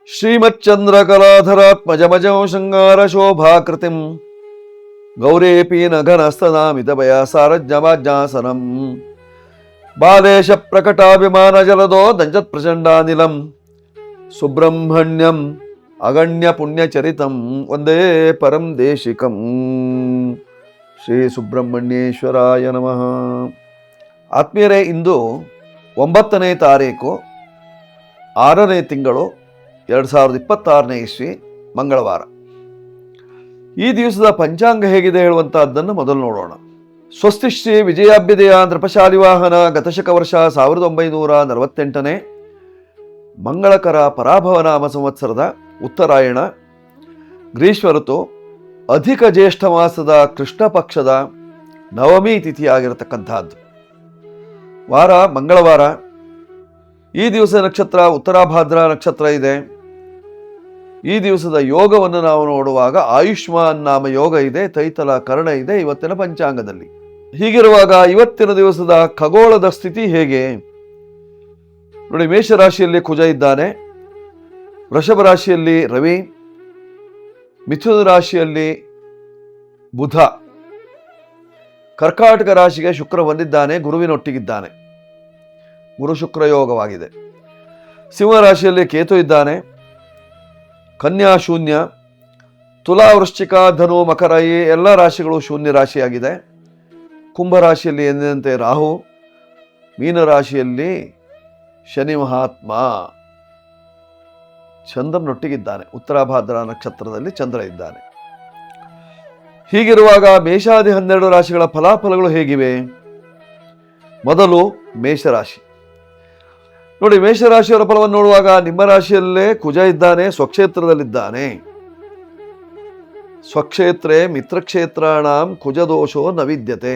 ಶ್ರೀಮಚ್ಚಂದ್ರಕಲಾಧರಾತ್ಮಜಮಜೋ ಶೃಂಗಾರ ಶೋಭಾಕೃತಿಂ ಗೌರೇಪಿ ನಘನಸ್ತನಾಮಿತಭಯ ಸಾರಜ್ಞವಾಜ್ಞಾಸನಂ ಬಾಲೇಶ ಪ್ರಕಟಾಭಿಮಾನ ಜಲದೋ ದಂಜತ್ ಪ್ರಚಂಡಾನಿಲಂ ಸುಬ್ರಹ್ಮಣ್ಯಂ ಅಗಣ್ಯ ಪುಣ್ಯಚರಿತಂ ಒಂದೇ ಪರಂ ದೇಶಿಕಂ. ಶ್ರೀ ಸುಬ್ರಹ್ಮಣ್ಯೇಶ್ವರಾಯ ನಮಃ. ಆತ್ಮೀಯರೇ, ಇಂದು 9ನೇ ತಾರೀಕು 6ನೇ ತಿಂಗಳು 2026ನೇ ಇಸ್ವಿ ಮಂಗಳವಾರ. ಈ ದಿವಸದ ಪಂಚಾಂಗ ಹೇಗಿದೆ ಹೇಳುವಂತಹದ್ದನ್ನು ಮೊದಲು ನೋಡೋಣ. ಸ್ವಸ್ತಿ ಶ್ರೀ ವಿಜಯಾಭ್ಯುದಯ ನೃಪಶಾಲಿವಾಹನ ಗತಶಕ ವರ್ಷ 1948ನೇ ಮಂಗಳಕರ ಪರಾಭವನಾಮ ಸಂವತ್ಸರದ ಉತ್ತರಾಯಣ ಗ್ರೀಷ್ಮ ಋತು ಅಧಿಕ ಜ್ಯೇಷ್ಠ ಮಾಸದ ಕೃಷ್ಣ ಪಕ್ಷದ ನವಮಿ ತಿಥಿಯಾಗಿರತಕ್ಕಂತಹದ್ದು. ವಾರ ಮಂಗಳವಾರ. ಈ ದಿವಸ ನಕ್ಷತ್ರ ಉತ್ತರಾಭಾದ್ರ ನಕ್ಷತ್ರ ಇದೆ. ಈ ದಿವಸದ ಯೋಗವನ್ನು ನಾವು ನೋಡುವಾಗ ಆಯುಷ್ಮಾನ್ ನಾಮ ಯೋಗ ಇದೆ, ತೈತಲ ಕರ್ಣ ಇದೆ ಇವತ್ತಿನ ಪಂಚಾಂಗದಲ್ಲಿ. ಹೀಗಿರುವಾಗ ಇವತ್ತಿನ ದಿವಸದ ಖಗೋಳದ ಸ್ಥಿತಿ ಹೇಗೆ ನೋಡಿ. ಮೇಷರಾಶಿಯಲ್ಲಿ ಕುಜ ಇದ್ದಾನೆ, ವೃಷಭ ರಾಶಿಯಲ್ಲಿ ರವಿ, ಮಿಥುನ ರಾಶಿಯಲ್ಲಿ ಬುಧ, ಕರ್ಕಾಟಕ ರಾಶಿಗೆ ಶುಕ್ರ ಬಂದಿದ್ದಾನೆ, ಗುರುವಿನೊಟ್ಟಿಗಿದ್ದಾನೆ, ಗುರು ಶುಕ್ರ ಯೋಗವಾಗಿದೆ. ಸಿಂಹ ರಾಶಿಯಲ್ಲಿ ಕೇತು ಇದ್ದಾನೆ, ಕನ್ಯಾ ಶೂನ್ಯ, ತುಲಾ ವೃಶ್ಚಿಕ ಧನು ಮಕರ ಈ ಎಲ್ಲ ರಾಶಿಗಳು ಶೂನ್ಯ ರಾಶಿಯಾಗಿದೆ. ಕುಂಭರಾಶಿಯಲ್ಲಿ ಎಂದಿನಂತೆ ರಾಹು, ಮೀನರಾಶಿಯಲ್ಲಿ ಶನಿ ಮಹಾತ್ಮ ಚಂದ್ರನೊಟ್ಟಿಗಿದ್ದಾನೆ, ಉತ್ತರಾಭಾದ್ರ ನಕ್ಷತ್ರದಲ್ಲಿ ಚಂದ್ರ ಇದ್ದಾನೆ. ಹೀಗಿರುವಾಗ ಮೇಷಾದಿ 12 ರಾಶಿಗಳ ಫಲಾಫಲಗಳು ಹೇಗಿವೆ? ಮೊದಲು ಮೇಷರಾಶಿ ನೋಡಿ. ಮೇಷರಾಶಿಯವರ ಫಲವನ್ನು ನೋಡುವಾಗ ನಿಮ್ಮ ರಾಶಿಯಲ್ಲೇ ಕುಜ ಇದ್ದಾನೆ, ಸ್ವಕ್ಷೇತ್ರದಲ್ಲಿದ್ದಾನೆ. ಸ್ವಕ್ಷೇತ್ರೇ ಮಿತ್ರಕ್ಷೇತ್ರಾಣಾಂ ಕುಜ ದೋಷೋ ನ ವಿದ್ಯತೆ.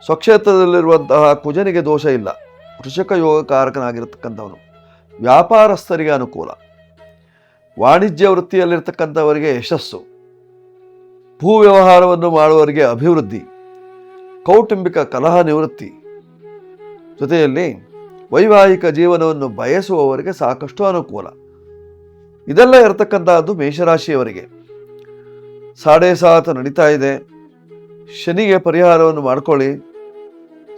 ಸ್ವಕ್ಷೇತ್ರದಲ್ಲಿರುವಂತಹ ಕುಜನಿಗೆ ದೋಷ ಇಲ್ಲ, ವೃಷಕ ಯೋಗಕಾರಕನಾಗಿರತಕ್ಕಂಥವನು. ವ್ಯಾಪಾರಸ್ಥರಿಗೆ ಅನುಕೂಲ, ವಾಣಿಜ್ಯ ವೃತ್ತಿಯಲ್ಲಿರ್ತಕ್ಕಂಥವರಿಗೆ ಯಶಸ್ಸು, ಭೂ ವ್ಯವಹಾರವನ್ನು ಮಾಡುವವರಿಗೆ ಅಭಿವೃದ್ಧಿ, ಕೌಟುಂಬಿಕ ಕಲಹ ನಿವೃತ್ತಿ, ಜೊತೆಯಲ್ಲಿ ವೈವಾಹಿಕ ಜೀವನವನ್ನು ಬಯಸುವವರಿಗೆ ಸಾಕಷ್ಟು ಅನುಕೂಲ. ಇದೆಲ್ಲ ಇರತಕ್ಕಂತಹದ್ದು ಮೇಷರಾಶಿಯವರಿಗೆ. 7.5 ನಡೀತಾ ಇದೆ. ಶನಿಗೆ ಪರಿಹಾರವನ್ನು ಮಾಡಿಕೊಳ್ಳಿ.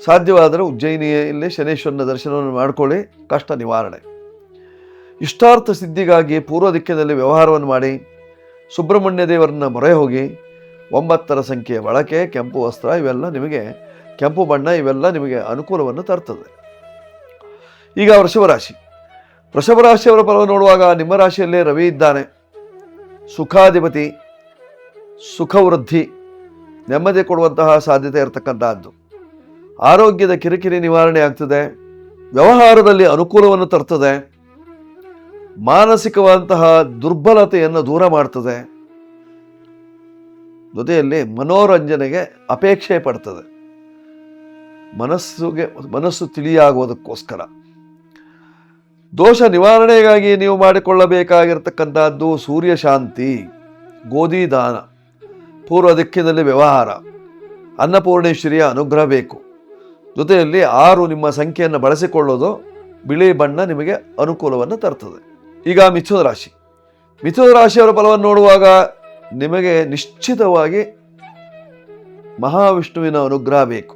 ಸಾಧ್ಯವಾದರೆ ಉಜ್ಜಯಿನಿಯಲ್ಲಿ ಶನೇಶ್ವರನ ದರ್ಶನವನ್ನು ಮಾಡಿಕೊಳ್ಳಿ, ಕಷ್ಟ ನಿವಾರಣೆ. ಇಷ್ಟಾರ್ಥ ಸಿದ್ಧಿಗಾಗಿ ಪೂರ್ವ ದಿಕ್ಕಿನಲ್ಲಿ ವ್ಯವಹಾರವನ್ನು ಮಾಡಿ. ಸುಬ್ರಹ್ಮಣ್ಯ ದೇವರನ್ನ ಮೊರೆ ಹೋಗಿ. 9ರ ಸಂಖ್ಯೆಯ ಬಳಕೆ, ಕೆಂಪು ವಸ್ತ್ರ ಇವೆಲ್ಲ ನಿಮಗೆ, ಕೆಂಪು ಬಣ್ಣ ಇವೆಲ್ಲ ನಿಮಗೆ ಅನುಕೂಲವನ್ನು ತರ್ತದೆ. ಈಗ ವೃಷಭ ರಾಶಿ. ವೃಷಭ ರಾಶಿಯವರ ಫಲವನ್ನು ನೋಡುವಾಗ ನಿಮ್ಮ ರಾಶಿಯಲ್ಲೇ ರವಿ ಇದ್ದಾನೆ, ಸುಖಾಧಿಪತಿ, ಸುಖ ವೃದ್ಧಿ, ನೆಮ್ಮದಿ ಕೊಡುವಂತಹ ಸಾಧ್ಯತೆ ಇರತಕ್ಕಂತಹದ್ದು. ಆರೋಗ್ಯದ ಕಿರಿಕಿರಿ ನಿವಾರಣೆ ಆಗ್ತದೆ, ವ್ಯವಹಾರದಲ್ಲಿ ಅನುಕೂಲವನ್ನು ತರ್ತದೆ, ಮಾನಸಿಕವಾದಂತಹ ದುರ್ಬಲತೆಯನ್ನು ದೂರ ಮಾಡ್ತದೆ, ಜೊತೆಯಲ್ಲಿ ಮನೋರಂಜನೆಗೆ ಅಪೇಕ್ಷೆ ಪಡ್ತದೆ, ಮನಸ್ಸು ತಿಳಿಯಾಗುವುದಕ್ಕೋಸ್ಕರ. ದೋಷ ನಿವಾರಣೆಗಾಗಿ ನೀವು ಮಾಡಿಕೊಳ್ಳಬೇಕಾಗಿರ್ತಕ್ಕಂಥದ್ದು ಸೂರ್ಯ ಶಾಂತಿ, ಗೋಧಿ ದಾನ, ಪೂರ್ವ ದಿಕ್ಕಿನಲ್ಲಿ ವ್ಯವಹಾರ, ಅನ್ನಪೂರ್ಣೇಶ್ವರಿಯ ಅನುಗ್ರಹ ಬೇಕು. ಜೊತೆಯಲ್ಲಿ 6 ನಿಮ್ಮ ಸಂಖ್ಯೆಯನ್ನು ಬಳಸಿಕೊಳ್ಳೋದು, ಬಿಳಿ ಬಣ್ಣ ನಿಮಗೆ ಅನುಕೂಲವನ್ನು ತರ್ತದೆ. ಈಗ ಮಿಥುನ ರಾಶಿ. ಮಿಥುನ ರಾಶಿಯವರ ಫಲವನ್ನು ನೋಡುವಾಗ ನಿಮಗೆ ನಿಶ್ಚಿತವಾಗಿ ಮಹಾವಿಷ್ಣುವಿನ ಅನುಗ್ರಹ ಬೇಕು.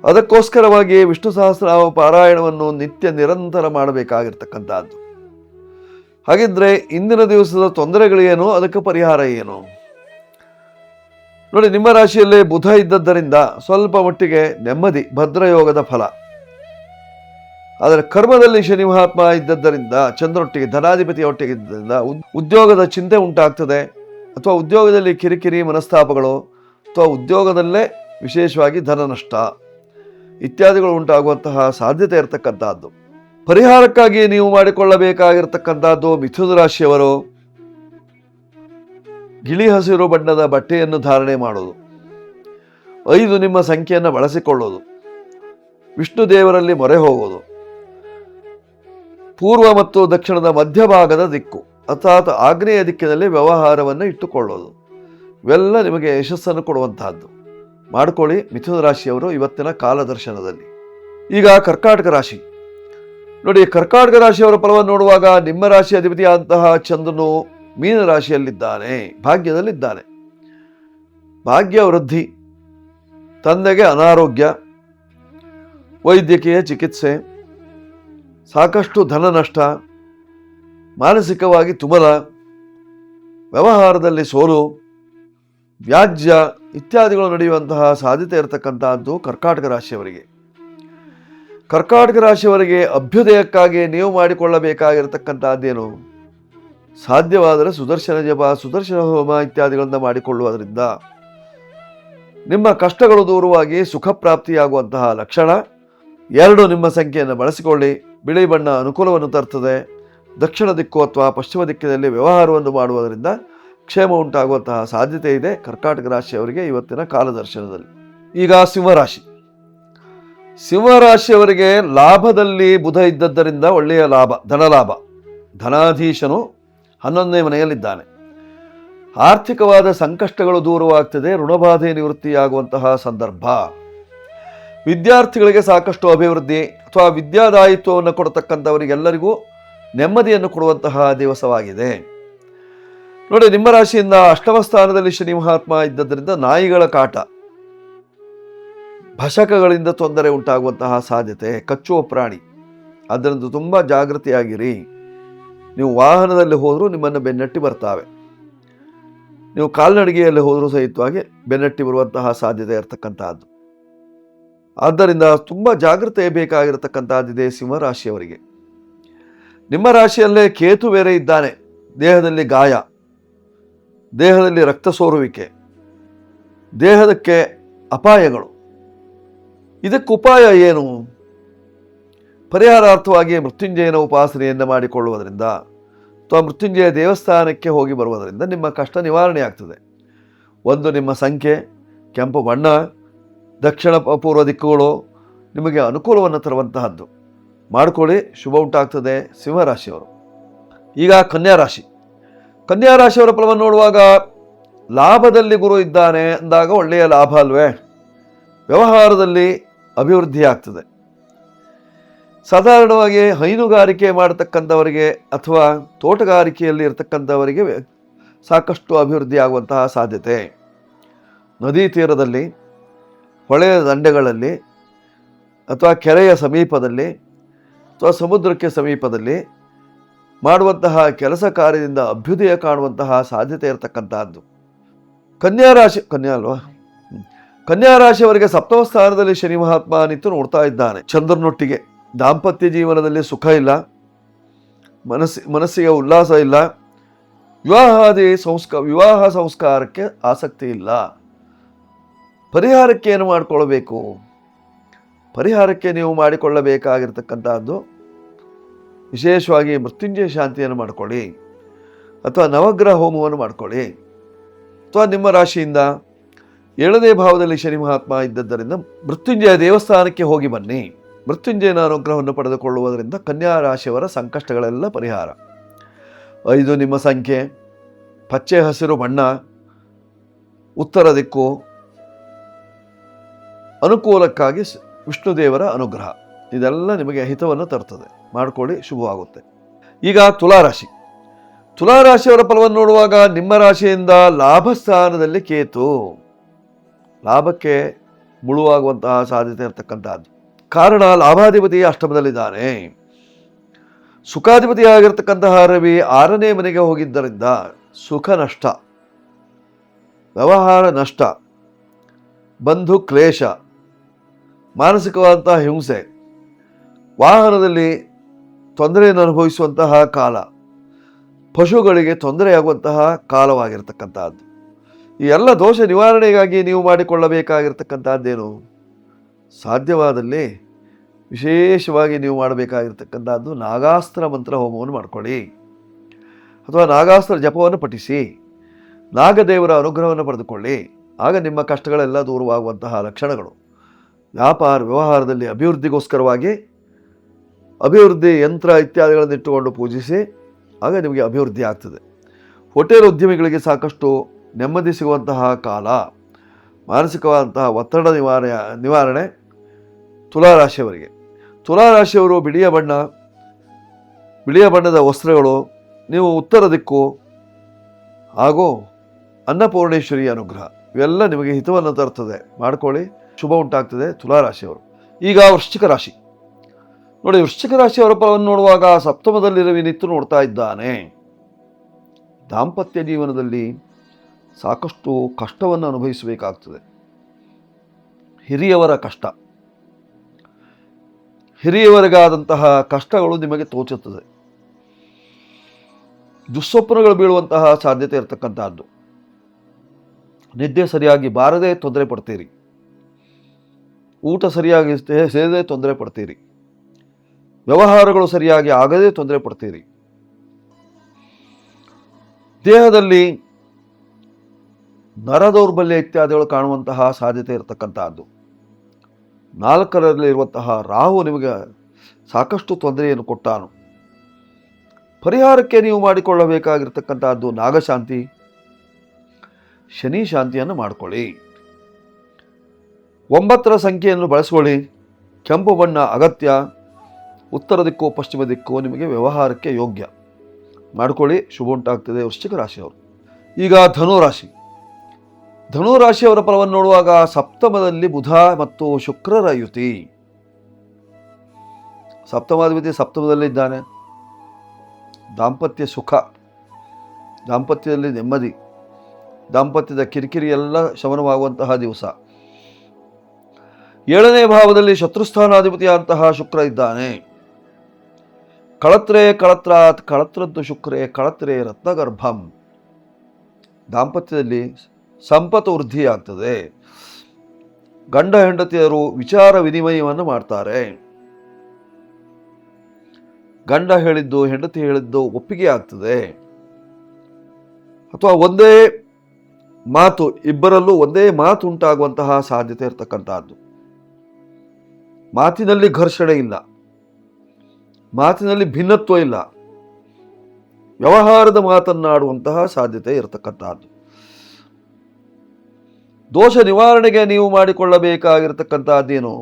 ಅದಕ್ಕೋಸ್ಕರವಾಗಿ ವಿಷ್ಣು ಸಹಸ್ರನಾಮ ಪಾರಾಯಣವನ್ನು ನಿತ್ಯ ನಿರಂತರ ಮಾಡಬೇಕಾಗಿರ್ತಕ್ಕಂಥದ್ದು. ಹಾಗಿದ್ರೆ ಇಂದಿನ ದಿವಸದ ತೊಂದರೆಗಳೇನು, ಅದಕ್ಕೆ ಪರಿಹಾರ ಏನು ನೋಡಿ. ನಿಮ್ಮ ರಾಶಿಯಲ್ಲೇ ಬುಧ ಇದ್ದದ್ದರಿಂದ ಸ್ವಲ್ಪ ಮಟ್ಟಿಗೆ ನೆಮ್ಮದಿ, ಭದ್ರಯೋಗದ ಫಲ. ಆದರೆ ಕರ್ಮದಲ್ಲಿ ಶನಿ ಮಹಾತ್ಮ ಇದ್ದದ್ದರಿಂದ, ಚಂದ್ರೊಟ್ಟಿಗೆ ಧನಾಧಿಪತಿಯ ಒಟ್ಟಿಗಿದ್ದರಿಂದ ಉದ್ಯೋಗದ ಚಿಂತೆ ಉಂಟಾಗ್ತದೆ, ಅಥವಾ ಉದ್ಯೋಗದಲ್ಲಿ ಕಿರಿಕಿರಿ ಮನಸ್ತಾಪಗಳು, ಅಥವಾ ಉದ್ಯೋಗದಲ್ಲೇ ವಿಶೇಷವಾಗಿ ಧನ ನಷ್ಟ ಇತ್ಯಾದಿಗಳು ಉಂಟಾಗುವಂತಹ ಸಾಧ್ಯತೆ ಇರತಕ್ಕಂತಹದ್ದು. ಪರಿಹಾರಕ್ಕಾಗಿ ನೀವು ಮಾಡಿಕೊಳ್ಳಬೇಕಾಗಿರ್ತಕ್ಕಂಥದ್ದು, ಮಿಥುನ ರಾಶಿಯವರು ಗಿಳಿ ಹಸಿರು ಬಣ್ಣದ ಬಟ್ಟೆಯನ್ನು ಧಾರಣೆ ಮಾಡೋದು, 5 ನಿಮ್ಮ ಸಂಖ್ಯೆಯನ್ನು ಬಳಸಿಕೊಳ್ಳೋದು, ವಿಷ್ಣು ದೇವರಲ್ಲಿ ಮೊರೆ ಹೋಗೋದು, ಪೂರ್ವ ಮತ್ತು ದಕ್ಷಿಣದ ಮಧ್ಯಭಾಗದ ದಿಕ್ಕು ಅರ್ಥಾತ್ ಆಗ್ನೇಯ ದಿಕ್ಕಿನಲ್ಲಿ ವ್ಯವಹಾರವನ್ನು ಇಟ್ಟುಕೊಳ್ಳೋದು, ಇವೆಲ್ಲ ನಿಮಗೆ ಯಶಸ್ಸನ್ನು ಕೊಡುವಂತಹದ್ದು. ಮಾಡಿಕೊಳ್ಳಿ ಮಿಥುನ ರಾಶಿಯವರು ಇವತ್ತಿನ ಕಾಲದರ್ಶನದಲ್ಲಿ. ಈಗ ಕರ್ಕಾಟಕ ರಾಶಿ ನೋಡಿ, ಕರ್ಕಾಟಕ ರಾಶಿಯವರ ಫಲವನ್ನು ನೋಡುವಾಗ ನಿಮ್ಮ ರಾಶಿ ಅಧಿಪತಿಯಾದಂತಹ ಚಂದ್ರನು ಮೀನ ರಾಶಿಯಲ್ಲಿದ್ದಾನೆ, ಭಾಗ್ಯದಲ್ಲಿದ್ದಾನೆ. ಭಾಗ್ಯ ವೃದ್ಧಿ, ತಂದೆಗೆ ಅನಾರೋಗ್ಯ, ವೈದ್ಯಕೀಯ ಚಿಕಿತ್ಸೆ, ಸಾಕಷ್ಟು ಧನ ನಷ್ಟ, ಮಾನಸಿಕವಾಗಿ ತುಮಲ, ವ್ಯವಹಾರದಲ್ಲಿ ಸೋಲು, ವ್ಯಾಜ್ಯ ಇತ್ಯಾದಿಗಳು ನಡೆಯುವಂತಹ ಸಾಧ್ಯತೆ ಇರತಕ್ಕಂತಹದ್ದು ಕರ್ಕಾಟಕ ರಾಶಿಯವರಿಗೆ. ಕರ್ಕಾಟಕ ರಾಶಿಯವರಿಗೆ ಅಭ್ಯುದಯಕ್ಕಾಗಿ ನೀವು ಮಾಡಿಕೊಳ್ಳಬೇಕಾಗಿರತಕ್ಕಂತಹದ್ದೇನು? ಸಾಧ್ಯವಾದರೆ ಸುದರ್ಶನ ಜಪ, ಸುದರ್ಶನ ಹೋಮ ಇತ್ಯಾದಿಗಳನ್ನು ಮಾಡಿಕೊಳ್ಳುವುದರಿಂದ ನಿಮ್ಮ ಕಷ್ಟಗಳು ದೂರವಾಗಿ ಸುಖ ಪ್ರಾಪ್ತಿಯಾಗುವಂತಹ ಲಕ್ಷಣ. 2 ನಿಮ್ಮ ಸಂಖ್ಯೆಯನ್ನು ಬಳಸಿಕೊಳ್ಳಿ. ಬಿಳಿ ಬಣ್ಣ ಅನುಕೂಲವನ್ನು ತರ್ತದೆ. ದಕ್ಷಿಣ ದಿಕ್ಕು ಅಥವಾ ಪಶ್ಚಿಮ ದಿಕ್ಕಿನಲ್ಲಿ ವ್ಯವಹಾರವನ್ನು ಮಾಡುವುದರಿಂದ ಕ್ಷೇಮ ಉಂಟಾಗುವಂತಹ ಸಾಧ್ಯತೆ ಇದೆ ಕರ್ಕಾಟಕ ರಾಶಿಯವರಿಗೆ ಇವತ್ತಿನ ಕಾಲದರ್ಶನದಲ್ಲಿ. ಈಗ ಸಿಂಹರಾಶಿ. ಸಿಂಹರಾಶಿಯವರಿಗೆ ಲಾಭದಲ್ಲಿ ಬುಧ ಇದ್ದದ್ದರಿಂದ ಒಳ್ಳೆಯ ಲಾಭ, ಧನಲಾಭ. ಧನಾಧೀಶನು 11ನೇ ಮನೆಯಲ್ಲಿದ್ದಾನೆ. ಆರ್ಥಿಕವಾದ ಸಂಕಷ್ಟಗಳು ದೂರವಾಗ್ತದೆ, ಋಣಬಾಧೆ ನಿವೃತ್ತಿಯಾಗುವಂತಹ ಸಂದರ್ಭ. ವಿದ್ಯಾರ್ಥಿಗಳಿಗೆ ಸಾಕಷ್ಟು ಅಭಿವೃದ್ಧಿ ಅಥವಾ ವಿದ್ಯಾದಾಯಿತ್ವವನ್ನು ಕೊಡತಕ್ಕಂಥವರಿಗೆಲ್ಲರಿಗೂ ನೆಮ್ಮದಿಯನ್ನು ಕೊಡುವಂತಹ ದಿವಸವಾಗಿದೆ. ನೋಡಿ, ನಿಮ್ಮ ರಾಶಿಯಿಂದ 8ಮ ಸ್ಥಾನದಲ್ಲಿ ಶನಿ ಮಹಾತ್ಮ ಇದ್ದದ್ದರಿಂದ ನಾಯಿಗಳ ಕಾಟ, ಭಶಕಗಳಿಂದ ತೊಂದರೆ ಉಂಟಾಗುವಂತಹ ಸಾಧ್ಯತೆ, ಕಚ್ಚುವ ಪ್ರಾಣಿ, ಅದರಿಂದ ತುಂಬ ಜಾಗೃತಿಯಾಗಿರಿ. ನೀವು ವಾಹನದಲ್ಲಿ ಹೋದರೂ ನಿಮ್ಮನ್ನು ಬೆನ್ನಟ್ಟಿ ಬರ್ತಾವೆ. ನೀವು ಕಾಲ್ನಡಿಗೆಯಲ್ಲಿ ಹೋದರೂ ಸಹಿತವಾಗಿ ಬೆನ್ನಟ್ಟಿ ಬರುವಂತಹ ಸಾಧ್ಯತೆ ಇರತಕ್ಕಂತಹದ್ದು. ಆದ್ದರಿಂದ ತುಂಬ ಜಾಗೃತೆ ಬೇಕಾಗಿರತಕ್ಕಂತಹದ್ದಿದೆ ಸಿಂಹರಾಶಿಯವರಿಗೆ. ನಿಮ್ಮ ರಾಶಿಯಲ್ಲೇ ಕೇತು ಬೇರೆ ಇದ್ದಾನೆ. ದೇಹದಲ್ಲಿ ಗಾಯ, ದೇಹದಲ್ಲಿ ರಕ್ತ ಸೋರುವಿಕೆ, ದೇಹದಕ್ಕೆ ಅಪಾಯಗಳು. ಇದಕ್ಕೆ ಉಪಾಯ ಏನು? ಪರಿಹಾರಾರ್ಥವಾಗಿ ಮೃತ್ಯುಂಜಯನ ಉಪಾಸನೆಯನ್ನು ಮಾಡಿಕೊಳ್ಳುವುದರಿಂದ ಅಥವಾ ಮೃತ್ಯುಂಜಯ ದೇವಸ್ಥಾನಕ್ಕೆ ಹೋಗಿ ಬರುವುದರಿಂದ ನಿಮ್ಮ ಕಷ್ಟ ನಿವಾರಣೆ ಆಗ್ತದೆ. 1 ನಿಮ್ಮ ಸಂಖ್ಯೆ, ಕೆಂಪು ಬಣ್ಣ, ದಕ್ಷಿಣ ಪೂರ್ವ ದಿಕ್ಕುಗಳು ನಿಮಗೆ ಅನುಕೂಲವನ್ನು ತರುವಂತಹದ್ದು. ಮಾಡಿಕೊಳ್ಳಿ, ಶುಭ ಉಂಟಾಗ್ತದೆ ಸಿಂಹರಾಶಿಯವರು. ಈಗ ಕನ್ಯಾ ರಾಶಿ. ಕನ್ಯಾ ರಾಶಿಯವರ ಫಲವನ್ನು ನೋಡುವಾಗ ಲಾಭದಲ್ಲಿ ಗುರು ಇದ್ದಾನೆ ಅಂದಾಗ ಒಳ್ಳೆಯ ಲಾಭ ಅಲ್ವೇ? ವ್ಯವಹಾರದಲ್ಲಿ ಅಭಿವೃದ್ಧಿ ಆಗ್ತದೆ. ಸಾಧಾರಣವಾಗಿ ಹೈನುಗಾರಿಕೆ ಮಾಡತಕ್ಕಂಥವರಿಗೆ ಅಥವಾ ತೋಟಗಾರಿಕೆಯಲ್ಲಿ ಇರತಕ್ಕಂಥವರಿಗೆ ಸಾಕಷ್ಟು ಅಭಿವೃದ್ಧಿ ಆಗುವಂತಹ ಸಾಧ್ಯತೆ. ನದಿ ತೀರದಲ್ಲಿ, ಹೊಳೆಯ ದಂಡೆಗಳಲ್ಲಿ ಅಥವಾ ಕೆರೆಯ ಸಮೀಪದಲ್ಲಿ ಅಥವಾ ಸಮುದ್ರಕ್ಕೆ ಸಮೀಪದಲ್ಲಿ ಮಾಡುವಂತಹ ಕೆಲಸ ಕಾರ್ಯದಿಂದ ಅಭ್ಯುದಯ ಕಾಣುವಂತಹ ಸಾಧ್ಯತೆ ಇರತಕ್ಕಂತಹದ್ದು. ಕನ್ಯಾ ಅಲ್ವಾ? ಕನ್ಯಾ ರಾಶಿಯವರಿಗೆ 7ಮ ಸ್ಥಾನದಲ್ಲಿ ಶನಿ ಮಹಾತ್ಮ ನಿಂತು ನೋಡ್ತಾ ಇದ್ದಾನೆ ಚಂದ್ರನೊಟ್ಟಿಗೆ. ದಾಂಪತ್ಯ ಜೀವನದಲ್ಲಿ ಸುಖ ಇಲ್ಲ, ಮನಸ್ಸಿಗೆ ಉಲ್ಲಾಸ ಇಲ್ಲ, ವಿವಾಹ ಸಂಸ್ಕಾರಕ್ಕೆ ಆಸಕ್ತಿ ಇಲ್ಲ. ಪರಿಹಾರಕ್ಕೆ ಏನು ಮಾಡಿಕೊಳ್ಳಬೇಕು? ಪರಿಹಾರಕ್ಕೆ ನೀವು ಮಾಡಿಕೊಳ್ಳಬೇಕಾಗಿರ್ತಕ್ಕಂಥದ್ದು ವಿಶೇಷವಾಗಿ ಮೃತ್ಯುಂಜಯ ಶಾಂತಿಯನ್ನು ಮಾಡಿಕೊಳ್ಳಿ, ಅಥವಾ ನವಗ್ರಹ ಹೋಮವನ್ನು ಮಾಡಿಕೊಳ್ಳಿ, ಅಥವಾ ನಿಮ್ಮ ರಾಶಿಯಿಂದ 7ನೇ ಭಾವದಲ್ಲಿ ಶನಿ ಮಹಾತ್ಮ ಇದ್ದದ್ದರಿಂದ ಮೃತ್ಯುಂಜಯ ದೇವಸ್ಥಾನಕ್ಕೆ ಹೋಗಿ ಬನ್ನಿ. ಮೃತ್ಯುಂಜಯನ ಅನುಗ್ರಹವನ್ನು ಪಡೆದುಕೊಳ್ಳುವುದರಿಂದ ಕನ್ಯಾ ರಾಶಿಯವರ ಸಂಕಷ್ಟಗಳೆಲ್ಲ ಪರಿಹಾರ. 5 ನಿಮ್ಮ ಸಂಖ್ಯೆ, ಪಚ್ಚೆ ಹಸಿರು ಬಣ್ಣ, ಉತ್ತರ ದಿಕ್ಕು, ಅನುಕೂಲಕ್ಕಾಗಿ ವಿಷ್ಣುದೇವರ ಅನುಗ್ರಹ, ಇದೆಲ್ಲ ನಿಮಗೆ ಹಿತವನ್ನು ತರ್ತದೆ. ಮಾಡಿಕೊಳ್ಳಿ, ಶುಭವಾಗುತ್ತೆ. ಈಗ ತುಲಾರಾಶಿ. ತುಲಾರಾಶಿಯವರ ಫಲವನ್ನು ನೋಡುವಾಗ ನಿಮ್ಮ ರಾಶಿಯಿಂದ ಲಾಭ ಸ್ಥಾನದಲ್ಲಿ ಕೇತು, ಲಾಭಕ್ಕೆ ಮುಳುವಾಗುವಂತಹ ಸಾಧ್ಯತೆ ಇರತಕ್ಕಂತಹದ್ದು. ಕಾರಣ ಲಾಭಾಧಿಪತಿ 8ಮದಲ್ಲಿದ್ದಾನೆ. ಸುಖಾಧಿಪತಿಯಾಗಿರ್ತಕ್ಕಂತಹ ರವಿ 6ನೇ ಮನೆಗೆ ಹೋಗಿದ್ದರಿಂದ ಸುಖ ನಷ್ಟ, ವ್ಯವಹಾರ ನಷ್ಟ, ಬಂಧು ಕ್ಲೇಶ, ಮಾನಸಿಕವಾದಂತಹ ಹಿಂಸೆ, ವಾಹನದಲ್ಲಿ ತೊಂದರೆಯನ್ನು ಅನುಭವಿಸುವಂತಹ ಕಾಲ, ಪಶುಗಳಿಗೆ ತೊಂದರೆಯಾಗುವಂತಹ ಕಾಲವಾಗಿರ್ತಕ್ಕಂಥದ್ದು. ಈ ಎಲ್ಲ ದೋಷ ನಿವಾರಣೆಗಾಗಿ ನೀವು ಮಾಡಿಕೊಳ್ಳಬೇಕಾಗಿರ್ತಕ್ಕಂಥದ್ದೇನು? ಸಾಧ್ಯವಾದಲ್ಲಿ ವಿಶೇಷವಾಗಿ ನೀವು ಮಾಡಬೇಕಾಗಿರ್ತಕ್ಕಂಥದ್ದು ನಾಗಾಸ್ತ್ರ ಮಂತ್ರ ಹೋಮವನ್ನು ಮಾಡಿಕೊಳ್ಳಿ, ಅಥವಾ ನಾಗಾಸ್ತ್ರ ಜಪವನ್ನು ಪಠಿಸಿ, ನಾಗದೇವರ ಅನುಗ್ರಹವನ್ನು ಪಡೆದುಕೊಳ್ಳಿ. ಆಗ ನಿಮ್ಮ ಕಷ್ಟಗಳೆಲ್ಲ ದೂರವಾಗುವಂತಹ ಲಕ್ಷಣಗಳು. ವ್ಯಾಪಾರ ವ್ಯವಹಾರದಲ್ಲಿ ಅಭಿವೃದ್ಧಿಗೋಸ್ಕರವಾಗಿ ಅಭಿವೃದ್ಧಿ ಯಂತ್ರ ಇತ್ಯಾದಿಗಳನ್ನು ಇಟ್ಟುಕೊಂಡು ಪೂಜಿಸಿ, ಆಗ ನಿಮಗೆ ಅಭಿವೃದ್ಧಿ ಆಗ್ತದೆ. ಹೋಟೆಲ್ ಉದ್ಯಮಿಗಳಿಗೆ ಸಾಕಷ್ಟು ನೆಮ್ಮದಿ ಸಿಗುವಂತಹ ಕಾಲ. ಮಾನಸಿಕವಾದಂತಹ ಒತ್ತಡ ನಿವಾರಣೆ ತುಲಾರಾಶಿಯವರಿಗೆ. ತುಲಾರಾಶಿಯವರು ಬಿಳಿಯ ಬಣ್ಣ, ಬಿಳಿಯ ಬಣ್ಣದ ವಸ್ತ್ರಗಳು, ನೀವು ಉತ್ತರ ದಿಕ್ಕು ಹಾಗೂ ಅನ್ನಪೂರ್ಣೇಶ್ವರಿ ಅನುಗ್ರಹ ಇವೆಲ್ಲ ನಿಮಗೆ ಹಿತವನ್ನು ತರ್ತದೆ. ಮಾಡ್ಕೊಳ್ಳಿ, ಶುಭ ಉಂಟಾಗ್ತದೆ. ತುಲಾರಾಶಿಯವರು. ಈಗ ವೃಶ್ಚಿಕ ರಾಶಿ ನೋಡಿ, ವೃಶ್ಚಿಕ ರಾಶಿಯವರ ಫಲವನ್ನು ನೋಡುವಾಗ ಸಪ್ತಮದಲ್ಲಿ ರವಿ ನಿಂತು ನೋಡ್ತಾ ಇದ್ದಾನೆ. ದಾಂಪತ್ಯ ಜೀವನದಲ್ಲಿ ಸಾಕಷ್ಟು ಕಷ್ಟವನ್ನು ಅನುಭವಿಸಬೇಕಾಗ್ತದೆ. ಹಿರಿಯವರ ಕಷ್ಟ, ಹಿರಿಯವರಿಗಾದಂತಹ ಕಷ್ಟಗಳು ನಿಮಗೆ ತೋಚುತ್ತದೆ. ದುಸ್ವಪ್ನಗಳು ಬೀಳುವಂತಹ ಸಾಧ್ಯತೆ ಇರತಕ್ಕಂತಹದ್ದು. ನಿದ್ದೆ ಸರಿಯಾಗಿ ಬಾರದೆ ತೊಂದರೆ ಪಡ್ತೀರಿ. ಊಟ ಸರಿಯಾಗಿ ಸೇರದೆ ತೊಂದರೆ ಪಡ್ತೀರಿ. ವ್ಯವಹಾರಗಳು ಸರಿಯಾಗಿ ಆಗದೆ ತೊಂದರೆ ಪಡ್ತೀರಿ. ದೇಹದಲ್ಲಿ ನರದೌರ್ಬಲ್ಯ ಇತ್ಯಾದಿಗಳು ಕಾಣುವಂತಹ ಸಾಧ್ಯತೆ ಇರತಕ್ಕಂತಹದ್ದು. 4ರಲ್ಲಿ ಇರುವಂತಹ ರಾಹು ನಿಮಗೆ ಸಾಕಷ್ಟು ತೊಂದರೆಯನ್ನು ಕೊಟ್ಟಾನು. ಪರಿಹಾರಕ್ಕೆ ನೀವು ಮಾಡಿಕೊಳ್ಳಬೇಕಾಗಿರ್ತಕ್ಕಂತಹದ್ದು ನಾಗಶಾಂತಿ, ಶನಿ ಶಾಂತಿಯನ್ನು ಮಾಡಿಕೊಳ್ಳಿ. 9ರ ಸಂಖ್ಯೆಯನ್ನು ಬಳಸಿಕೊಳ್ಳಿ. ಕೆಂಪು ಬಣ್ಣ ಅಗತ್ಯ. ಉತ್ತರ ದಿಕ್ಕು ಪಶ್ಚಿಮ ದಿಕ್ಕು ನಿಮಗೆ ವ್ಯವಹಾರಕ್ಕೆ ಯೋಗ್ಯ. ಮಾಡಿಕೊಳ್ಳಿ, ಶುಭ ಉಂಟಾಗ್ತದೆ. ವೃಶ್ಚಿಕ ರಾಶಿಯವರು. ಈಗ ಧನುರಾಶಿ. ಧನುರಾಶಿಯವರ ಫಲವನ್ನು ನೋಡುವಾಗ ಸಪ್ತಮದಲ್ಲಿ ಬುಧ ಮತ್ತು ಶುಕ್ರರ ಯುತಿ. ಸಪ್ತಮಾಧಿಪತಿ ಸಪ್ತಮದಲ್ಲಿದ್ದಾನೆ. ದಾಂಪತ್ಯ ಸುಖ, ದಾಂಪತ್ಯದಲ್ಲಿ ನೆಮ್ಮದಿ, ದಾಂಪತ್ಯದ ಕಿರಿಕಿರಿ ಎಲ್ಲ ಶಮನವಾಗುವಂತಹ ದಿವಸ. 7ನೇ ಭಾವದಲ್ಲಿ ಶತ್ರುಸ್ಥಾನಾಧಿಪತಿಯಾದಂತಹ ಶುಕ್ರ ಇದ್ದಾನೆ. ಕಳತ್ರೆ ಕಳತ್ರಾತ್ ಕಳತ್ರದ್ದು ಶುಕ್ರೇ ಕಳತ್ರೆ ರತ್ನಗರ್ಭಂ. ದಾಂಪತ್ಯದಲ್ಲಿ ಸಂಪತ್ತು ವೃದ್ಧಿಯಾಗ್ತದೆ. ಗಂಡ ಹೆಂಡತಿಯರು ವಿಚಾರ ವಿನಿಮಯವನ್ನು ಮಾಡ್ತಾರೆ. ಗಂಡ ಹೇಳಿದ್ದು ಹೆಂಡತಿ ಹೇಳಿದ್ದು ಒಪ್ಪಿಗೆ ಆಗ್ತದೆ. ಅಥವಾ ಒಂದೇ ಮಾತು, ಇಬ್ಬರಲ್ಲೂ ಒಂದೇ ಮಾತು ಉಂಟಾಗುವಂತಹ ಸಾಧ್ಯತೆ ಇರತಕ್ಕಂತಹದ್ದು. ಮಾತಿನಲ್ಲಿ ಘರ್ಷಣೆ ಇಲ್ಲ, ಮಾತಿನಲ್ಲಿ ಭಿನ್ನತ್ವ ಇಲ್ಲ. ವ್ಯವಹಾರದ ಮಾತನ್ನಾಡುವಂತಹ ಸಾಧ್ಯತೆ ಇರತಕ್ಕಂತಹದ್ದು. ದೋಷ ನಿವಾರಣೆಗೆ ನೀವು ಮಾಡಿಕೊಳ್ಳಬೇಕಾಗಿರತಕ್ಕಂತಹದ್ದೇನು?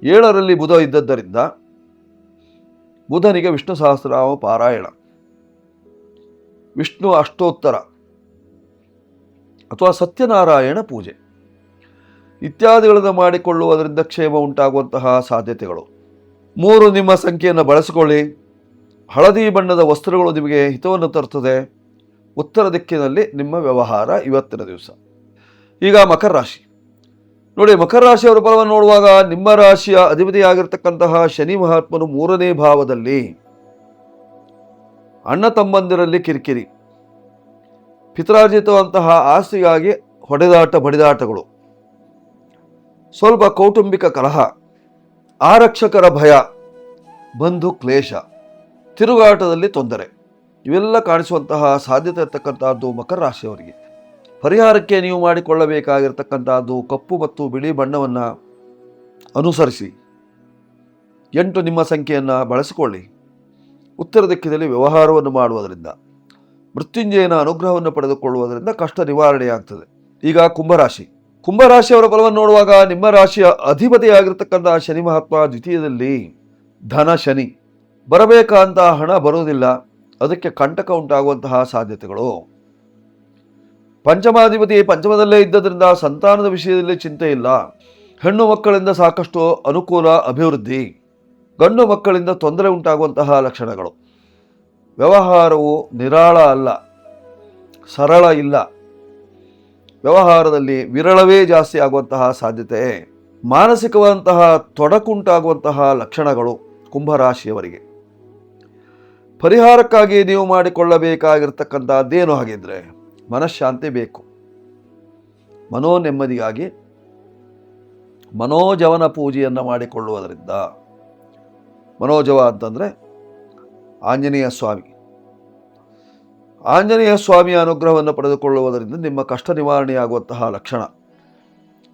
7ರಲ್ಲಿ ಬುಧ ಇದ್ದದ್ದರಿಂದ ಬುಧನಿಗೆ ವಿಷ್ಣು ಸಹಸ್ರನಾಮ ಪಾರಾಯಣ, ವಿಷ್ಣು ಅಷ್ಟೋತ್ತರ ಅಥವಾ ಸತ್ಯನಾರಾಯಣ ಪೂಜೆ ಇತ್ಯಾದಿಗಳನ್ನು ಮಾಡಿಕೊಳ್ಳುವುದರಿಂದ ಕ್ಷೇಮ ಉಂಟಾಗುವಂತಹ ಸಾಧ್ಯತೆಗಳು. 3 ನಿಮ್ಮ ಸಂಖ್ಯೆಯನ್ನು ಬಳಸಿಕೊಳ್ಳಿ. ಹಳದಿ ಬಣ್ಣದ ವಸ್ತ್ರಗಳು ನಿಮಗೆ ಹಿತವನ್ನು ತರುತ್ತದೆ. ಉತ್ತರ ದಿಕ್ಕಿನಲ್ಲಿ ನಿಮ್ಮ ವ್ಯವಹಾರ ಇವತ್ತಿನ ದಿವಸ. ಈಗ ಮಕರ ರಾಶಿ ನೋಡಿ, ಮಕರ ರಾಶಿಯವರ ಫಲವನ್ನು ನೋಡುವಾಗ ನಿಮ್ಮ ರಾಶಿಯ ಅಧಿಪತಿಯಾಗಿರ್ತಕ್ಕಂತಹ ಶನಿ ಮಹಾತ್ಮನು 3ನೇ ಭಾವದಲ್ಲಿ. ಅಣ್ಣ ತಮ್ಮಂದಿರಲ್ಲಿ ಕಿರಿಕಿರಿ, ಪಿತ್ರಾರ್ಜಿತವಂತಹ ಆಸ್ತಿಗಾಗಿ ಹೊಡೆದಾಟ ಬಡಿದಾಟಗಳು, ಸ್ವಲ್ಪ ಕೌಟುಂಬಿಕ ಕಲಹ, ಆರಕ್ಷಕರ ಭಯ, ಬಂಧು ಕ್ಲೇಶ, ತಿರುಗಾಟದಲ್ಲಿ ತೊಂದರೆ ಇವೆಲ್ಲ ಕಾಣಿಸುವಂತಹ ಸಾಧ್ಯತೆ ಇರತಕ್ಕಂತಹದ್ದು ಮಕರ ರಾಶಿಯವರಿಗೆ. ಪರಿಹಾರಕ್ಕೆ ನೀವು ಮಾಡಿಕೊಳ್ಳಬೇಕಾಗಿರ್ತಕ್ಕಂತಹದ್ದು ಕಪ್ಪು ಮತ್ತು ಬಿಳಿ ಬಣ್ಣವನ್ನು ಅನುಸರಿಸಿ. 8 ನಿಮ್ಮ ಸಂಖ್ಯೆಯನ್ನು ಬಳಸಿಕೊಳ್ಳಿ. ಉತ್ತರ ದಿಕ್ಕಿನಲ್ಲಿ ವ್ಯವಹಾರವನ್ನು ಮಾಡುವುದರಿಂದ, ಮೃತ್ಯುಂಜಯನ ಅನುಗ್ರಹವನ್ನು ಪಡೆದುಕೊಳ್ಳುವುದರಿಂದ ಕಷ್ಟ ನಿವಾರಣೆಯಾಗ್ತದೆ. ಈಗ ಕುಂಭರಾಶಿ. ಕುಂಭರಾಶಿಯವರ ಫಲವನ್ನು ನೋಡುವಾಗ ನಿಮ್ಮ ರಾಶಿಯ ಅಧಿಪತಿಯಾಗಿರ್ತಕ್ಕಂತಹ ಶನಿ ಮಹಾತ್ಮ ದ್ವಿತೀಯದಲ್ಲಿ. ಧನ ಶನಿ, ಬರಬೇಕಂತ ಹಣ ಬರುವುದಿಲ್ಲ, ಅದಕ್ಕೆ ಕಂಟಕ ಉಂಟಾಗುವಂತಹ ಸಾಧ್ಯತೆಗಳು. ಪಂಚಮಾಧಿಪತಿ ಪಂಚಮದಲ್ಲೇ ಇದ್ದದರಿಂದ ಸಂತಾನದ ವಿಷಯದಲ್ಲಿ ಚಿಂತೆ ಇಲ್ಲ. ಹೆಣ್ಣು ಮಕ್ಕಳಿಂದ ಸಾಕಷ್ಟು ಅನುಕೂಲ, ಅಭಿವೃದ್ಧಿ. ಗಂಡು ಮಕ್ಕಳಿಂದ ತೊಂದರೆ ಉಂಟಾಗುವಂತಹ ಲಕ್ಷಣಗಳು. ವ್ಯವಹಾರವು ನಿರಾಳ ಅಲ್ಲ, ಸರಳ ಇಲ್ಲ. ವ್ಯವಹಾರದಲ್ಲಿ ವಿರಳವೇ ಜಾಸ್ತಿ ಆಗುವಂತಹ ಸಾಧ್ಯತೆ. ಮಾನಸಿಕವಾದಂತಹ ತೊಡಕುಂಟಾಗುವಂತಹ ಲಕ್ಷಣಗಳು ಕುಂಭರಾಶಿಯವರಿಗೆ. ಪರಿಹಾರಕ್ಕಾಗಿ ನೀವು ಮಾಡಿಕೊಳ್ಳಬೇಕಾಗಿರ್ತಕ್ಕಂಥದ್ದೇನು ಹಾಗಿದ್ರೆ ಮನಃಶಾಂತಿ ಬೇಕು. ಮನೋ ನೆಮ್ಮದಿಗಾಗಿ ಮನೋಜವನ ಪೂಜೆಯನ್ನು ಮಾಡಿಕೊಳ್ಳುವುದರಿಂದ, ಮನೋಜವ ಅಂತಂದರೆ ಆಂಜನೇಯ ಸ್ವಾಮಿ, ಆಂಜನೇಯ ಸ್ವಾಮಿಯ ಅನುಗ್ರಹವನ್ನು ಪಡೆದುಕೊಳ್ಳುವುದರಿಂದ ನಿಮ್ಮ ಕಷ್ಟ ನಿವಾರಣೆಯಾಗುವಂತಹ ಲಕ್ಷಣ.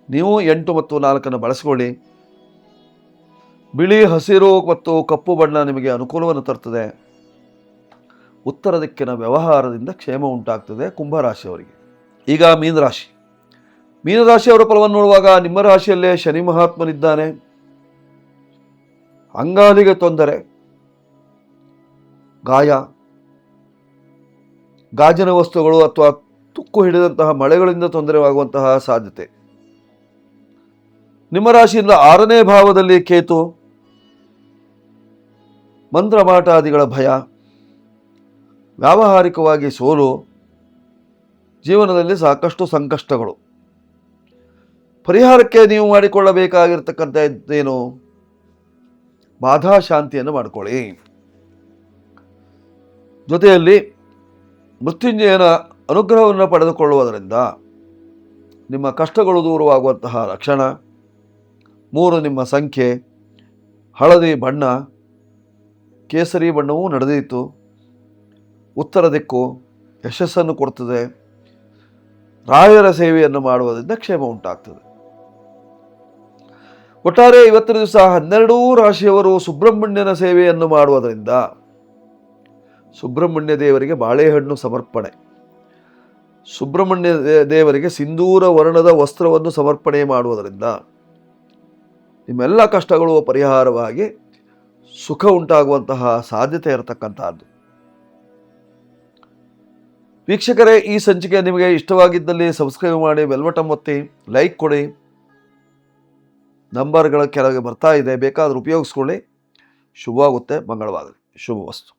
ನೀವು 8 ಮತ್ತು 4 ಬಳಸಿಕೊಳ್ಳಿ. ಬಿಳಿ, ಹಸಿರು ಮತ್ತು ಕಪ್ಪು ಬಣ್ಣ ನಿಮಗೆ ಅನುಕೂಲವನ್ನು ತರ್ತದೆ. ಉತ್ತರ ದಿಕ್ಕಿನ ವ್ಯವಹಾರದಿಂದ ಕ್ಷೇಮ ಉಂಟಾಗ್ತದೆ ಕುಂಭರಾಶಿಯವರಿಗೆ. ಈಗ ಮೀನರಾಶಿ. ಮೀನರಾಶಿಯವರ ಫಲವನ್ನು ನೋಡುವಾಗ ನಿಮ್ಮ ರಾಶಿಯಲ್ಲೇ ಶನಿ ಮಹಾತ್ಮನಿದ್ದಾನೆ. ಅಂಗಾಲಿಗೆ ತೊಂದರೆ, ಗಾಯ, ಗಾಜಿನ ವಸ್ತುಗಳು ಅಥವಾ ತುಕ್ಕು ಹಿಡಿದಂತಹ ಮಳೆಗಳಿಂದ ತೊಂದರೆಯಾಗುವಂತಹ ಸಾಧ್ಯತೆ. ನಿಮ್ಮ ರಾಶಿಯಿಂದ 6ನೇ ಭಾವದಲ್ಲಿ ಕೇತು, ಮಂತ್ರಮಾಟಾದಿಗಳ ಭಯ, ವ್ಯಾವಹಾರಿಕವಾಗಿ ಸೋಲು, ಜೀವನದಲ್ಲಿ ಸಾಕಷ್ಟು ಸಂಕಷ್ಟಗಳು. ಪರಿಹಾರಕ್ಕೆ ನೀವು ಮಾಡಿಕೊಳ್ಳಬೇಕಾಗಿರ್ತಕ್ಕಂಥದ್ದೇನು? ಬಾಧಾ ಶಾಂತಿಯನ್ನು ಮಾಡಿಕೊಳ್ಳಿ. ಜೊತೆಯಲ್ಲಿ ಮೃತ್ಯುಂಜಯನ ಅನುಗ್ರಹವನ್ನು ಪಡೆದುಕೊಳ್ಳುವುದರಿಂದ ನಿಮ್ಮ ಕಷ್ಟಗಳು ದೂರವಾಗುವಂತಹ ಲಕ್ಷಣ. 3 ನಿಮ್ಮ ಸಂಖ್ಯೆ, ಹಳದಿ ಬಣ್ಣ, ಕೇಸರಿ ಬಣ್ಣವೂ ನಡೆದಿತ್ತು. ಉತ್ತರ ದಿಕ್ಕು ಯಶಸ್ಸನ್ನು ಕೊಡ್ತದೆ. ರಾಯರ ಸೇವೆಯನ್ನು ಮಾಡುವುದರಿಂದ ಕ್ಷೇಮ ಉಂಟಾಗ್ತದೆ. ಒಟ್ಟಾರೆ ಇವತ್ತಿನ ದಿವಸ 12 ರಾಶಿಯವರು ಸುಬ್ರಹ್ಮಣ್ಯನ ಸೇವೆಯನ್ನು ಮಾಡುವುದರಿಂದ, ಸುಬ್ರಹ್ಮಣ್ಯ ದೇವರಿಗೆ ಬಾಳೆಹಣ್ಣು ಸಮರ್ಪಣೆ, ಸುಬ್ರಹ್ಮಣ್ಯ ದೇವರಿಗೆ ಸಿಂಧೂರ ವರ್ಣದ ವಸ್ತ್ರವನ್ನು ಸಮರ್ಪಣೆ ಮಾಡುವುದರಿಂದ ನಿಮ್ಮೆಲ್ಲ ಕಷ್ಟಗಳು ಪರಿಹಾರವಾಗಿ ಸುಖ ಉಂಟಾಗುವಂತಹ ಸಾಧ್ಯತೆ ಇರತಕ್ಕಂತಹದ್ದು. ವೀಕ್ಷಕರೇ, ಈ ಸಂಚಿಕೆ ನಿಮಗೆ ಇಷ್ಟವಾಗಿದ್ದಲ್ಲಿ ಸಬ್ಸ್ಕ್ರೈಬ್ ಮಾಡಿ, ಬೆಲ್ ಬಟನ್ ಒತ್ತಿ, ಲೈಕ್ ಕೊಡಿ. ನಂಬರ್ಗಳ ಕೆಳಗೆ ಬರ್ತಾ ಇದೆ, ಬೇಕಾದರೂ ಉಪಯೋಗಿಸ್ಕೊಳ್ಳಿ. ಶುಭವಾಗುತ್ತೆ. ಮಂಗಳವಾಗಲಿ. ಶುಭವಸ್ತು.